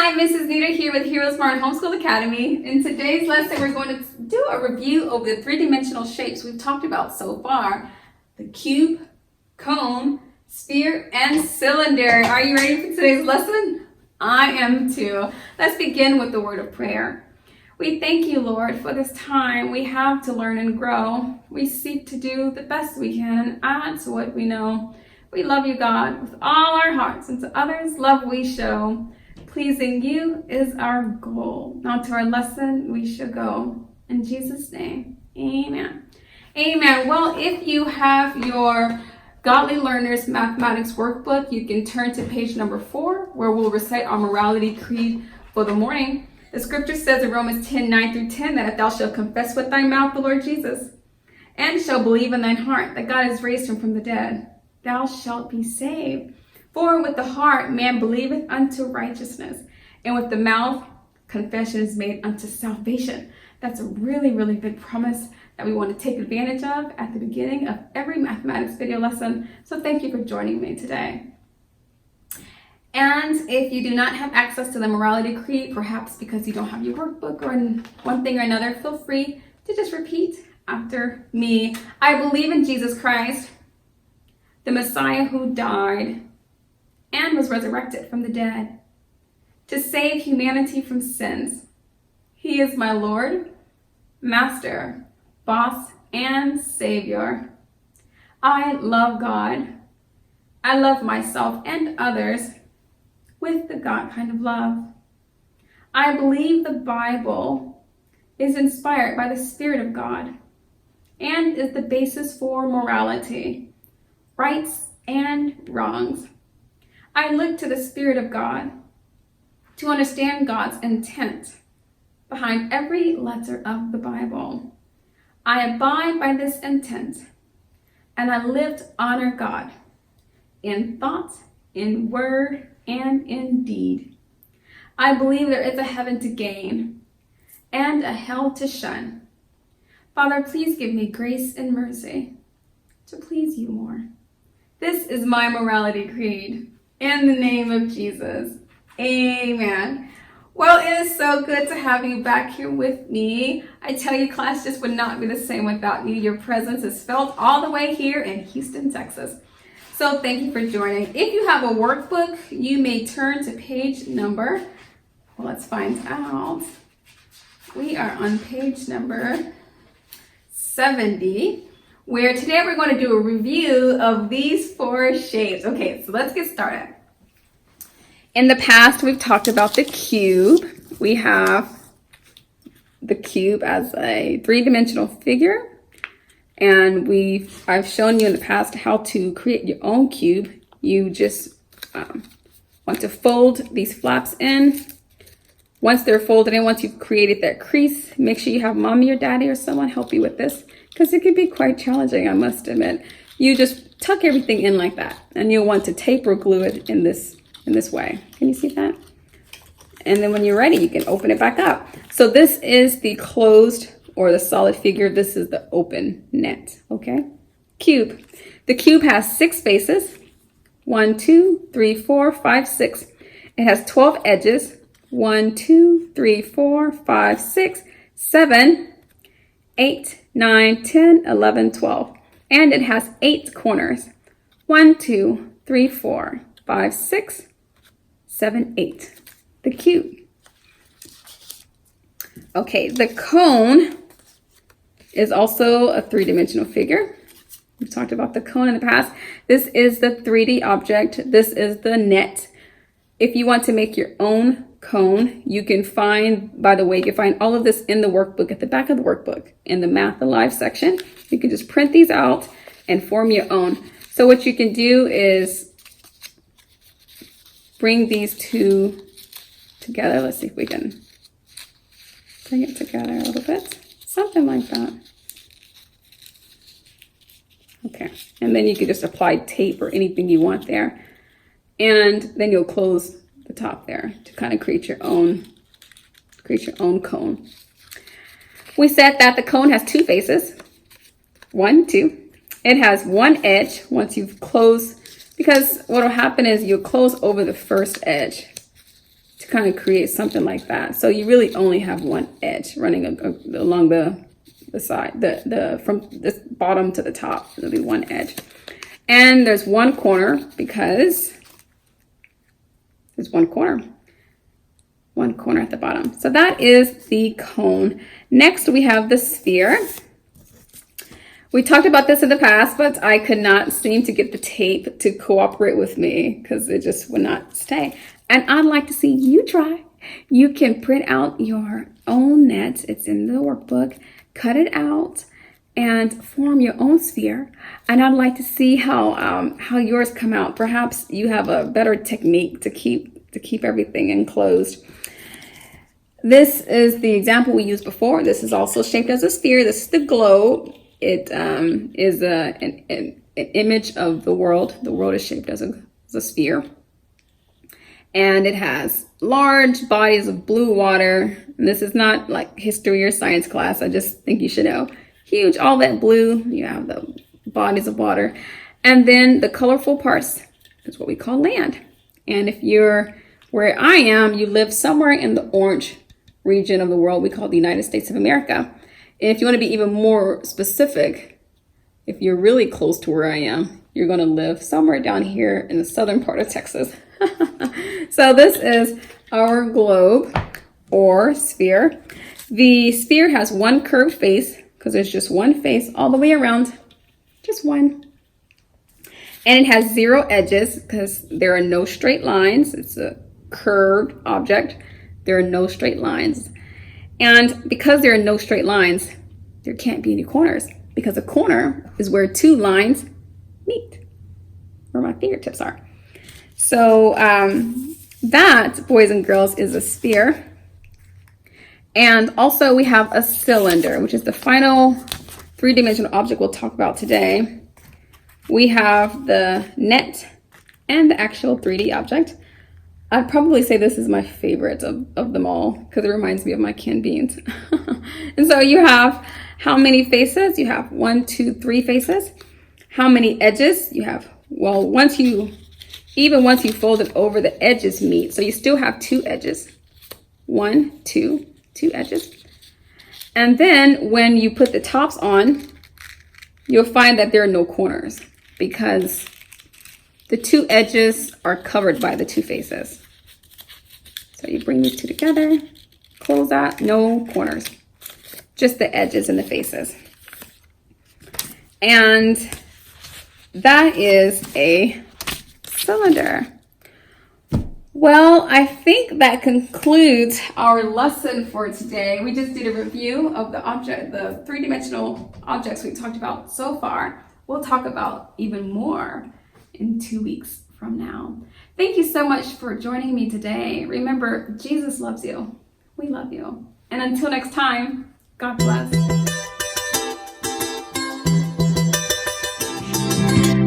Hi, Mrs. Nita here with Heroesmart Homeschool Academy. In today's lesson, we're going to do a review of the three-dimensional shapes we've talked about so far. The cube, cone, sphere, and cylinder. Are you ready for today's lesson? I am too. Let's begin with the word of prayer. We thank you, Lord, for this time we have to learn and grow. We seek to do the best we can and add to what we know. We love you, God, with all our hearts, and to others love we show. Pleasing you is our goal. Now to our lesson we shall go. In Jesus' name, amen. Amen. Well, if you have your Godly Learners Mathematics Workbook, you can turn to page number 4, where we'll recite our morality creed for the morning. The scripture says in Romans 10:9-10 that if thou shalt confess with thy mouth the Lord Jesus, and shalt believe in thine heart that God has raised him from the dead, thou shalt be saved. For with the heart man believeth unto righteousness, and with the mouth confession is made unto salvation. That's a really, really big promise that we want to take advantage of at the beginning of every mathematics video lesson. So thank you for joining me today. And if you do not have access to the morality creed, perhaps because you don't have your workbook or one thing or another, feel free to just repeat after me. I believe in Jesus Christ, the Messiah who died and was resurrected from the dead to save humanity from sins. He is my Lord, Master, Boss, and Savior. I love God. I love myself and others with the God kind of love. I believe the Bible is inspired by the Spirit of God and is the basis for morality, rights and wrongs. I look to the Spirit of God to understand God's intent behind every letter of the Bible. I abide by this intent, and I live to honor God in thought, in word, and in deed. I believe there is a heaven to gain and a hell to shun. Father, please give me grace and mercy to please you more. This is my morality creed. In the name of Jesus, amen. Well, it is so good to have you back here with me. I tell you, class just would not be the same without you. Your presence is felt all the way here in Houston, Texas. So thank you for joining. If you have a workbook, you may turn to page number, well, let's find out. We are on page number 70. Where today we're going to do a review of these 4 shapes. Okay, so let's get started. In the past, we've talked about the cube. We have the cube as a 3-dimensional figure. And I've shown you in the past how to create your own cube. You just want to fold these flaps in. Once they're folded in, once you've created that crease, make sure you have mommy or daddy or someone help you with this, because it can be quite challenging, I must admit. You just tuck everything in like that, and you'll want to tape or glue it in this way. Can you see that? And then when you're ready, you can open it back up. So this is the closed or the solid figure. This is the open net, okay? Cube. The cube has 6 faces. 1, 2, 3, 4, 5, 6. It has 12 edges. 1, 2, 3, 4, 5, 6, 7, 8, 9, 10, 11, 12. And it has 8 corners. 1, 2, 3, 4, 5, 6, 7, 8. The cube. Okay, the cone is also a 3-dimensional figure. We've talked about the cone in the past. This is the 3D object. This is the net. If you want to make your own cone, you can find, by the way, you can find all of this in the workbook, at the back of the workbook, in the Math Alive section. You can just print these out and form your own. So what you can do is bring these 2 together. Let's see if we can bring it together a little bit. Something like that. Okay, and then you can just apply tape or anything you want there. And then you'll close the top there to kind of create your own cone. We said that the cone has 2 faces. 1, 2. It has 1 edge once you've closed, because what will happen is you'll close over the first edge to kind of create something like that. So you really only have one edge running along the side, from the bottom to the top. There'll be one edge. And there's one corner because there's one corner at the bottom. So that is the cone. Next, we have the sphere. We talked about this in the past, but I could not seem to get the tape to cooperate with me because it just would not stay. And I'd like to see you try. You can print out your own net. It's in the workbook. Cut it out and form your own sphere. And I'd like to see how yours come out. Perhaps you have a better technique to keep everything enclosed. This is the example we used before. This is also shaped as a sphere. This is the globe. It is an image of the world. The world is shaped as a sphere. And it has large bodies of blue water. And this is not like history or science class. I just think you should know. Huge, all that blue. You have the bodies of water. And then the colorful parts is what we call land. And if you're where I am, you live somewhere in the orange region of the world we call the United States of America. And if you want to be even more specific, if you're really close to where I am, you're going to live somewhere down here in the southern part of Texas. So this is our globe or sphere. The sphere has one curved face because there's just one face all the way around, just one. And it has 0 edges because there are no straight lines. It's a curved object. There are no straight lines. And because there are no straight lines, there can't be any corners because a corner is where 2 lines meet, where my fingertips are. So that, boys and girls, is a sphere. And also we have a cylinder, which is the final 3-dimensional object we'll talk about today. We have the net and the actual 3D object. I'd probably say this is my favorite of them all because it reminds me of my canned beans. And so you have how many faces? You have 1, 2, 3 faces. How many edges? You have, well, once you fold it over, the edges meet. So you still have 2 edges. 1, 2 edges. And then when you put the tops on, you'll find that there are no corners because the 2 edges are covered by the 2 faces. So you bring these 2 together, close that, no corners, just the edges and the faces. And that is a cylinder. Well, I think that concludes our lesson for today. We just did a review of the 3-dimensional objects we talked about so far. We'll talk about even more in 2 weeks from now. Thank you so much for joining me today. Remember, Jesus loves you. We love you. And until next time, God bless.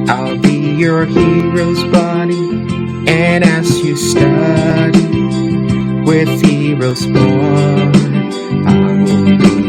I'll be your hero's buddy, and as you study with Heroesmart, I will be